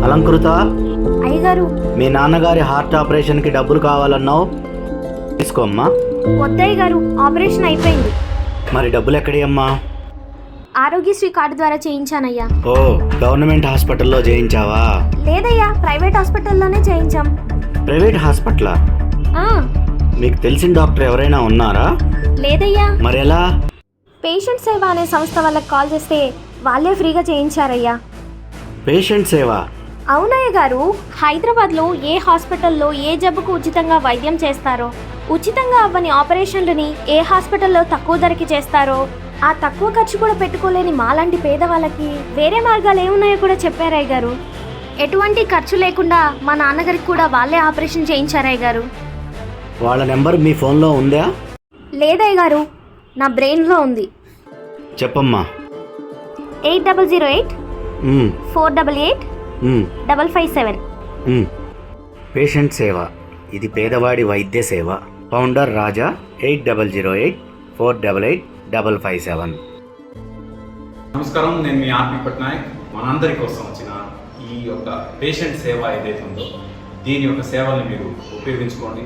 అలంకృత, అయ్యగారు మీ నాన్నగారి హార్ట్ ఆపరేషన్కి డబ్బులు కావాలన్నావు, తీసుకోమ్మా. వద్దయ్య గారు, ఆపరేషన్ అయిపోయింది. మరి డబ్బులు ఎక్కడి అమ్మా? ఆరోగ్యశ్రీ కార్డు ద్వారా చేయించానయ్యా. ఓ, గవర్నమెంట్ హాస్పిటల్లో చేయించావా? లేదయ్యా, ప్రైవేట్ హాస్పిటల్లోనే చేయించాం. ప్రైవేట్ హాస్పిటలా? ఆ, మీకు తెలిసిన డాక్టర్ ఎవరైనా ఉన్నారా? లేదయ్యా. మరి ఎలా? పేషెంట్ సేవ అనే సంస్థ వాళ్ళకి కాల్ చేస్తే వాళ్ళే ఫ్రీగా చేయించారయ్యా. పేషెంట్ సేవ? అవునయ్య గారు, హైదరాబాద్లో ఏ హాస్పిటల్లో ఏ జబ్బుకు ఉచితంగా వైద్యం చేస్తారో, ఉచితంగా అవ్వని ఆపరేషన్లని ఏ హాస్పిటల్లో తక్కువ ధరకి చేస్తారో, ఆ తక్కువ ఖర్చు కూడా పెట్టుకోలేని మాలాంటి పేదవాళ్ళకి వేరే మార్గాలు ఏమున్నాయో కూడా చెప్పారయ్య గారు. ఎటువంటి ఖర్చు లేకుండా మా నాన్నగారికి కూడా వాళ్ళే ఆపరేషన్ చేయించారయ్య గారు. వాళ్ళ నెంబర్ మీ ఫోన్లో ఉందా? లేదయ్య గారు, నా బ్రెయిన్లో ఉంది. చెప్పమ్మా. 8008 ఉమ్, 488 ఉమ్, 557. ఉమ్. పేషెంట్ సేవ, ఇది పేదవాడి వైద్య సేవ. ఫౌండర్ రాజా. 8008 488 557. నమస్కారం, నేను మీ ఆర్పి పట్నాయక్. మనందరి కోసం వచ్చిన ఈ యొక్క పేషెంట్ సేవ ఏదైతే ఉందో దీని యొక్క సేవల్ని మీరు ఉపయోగించుకోండి.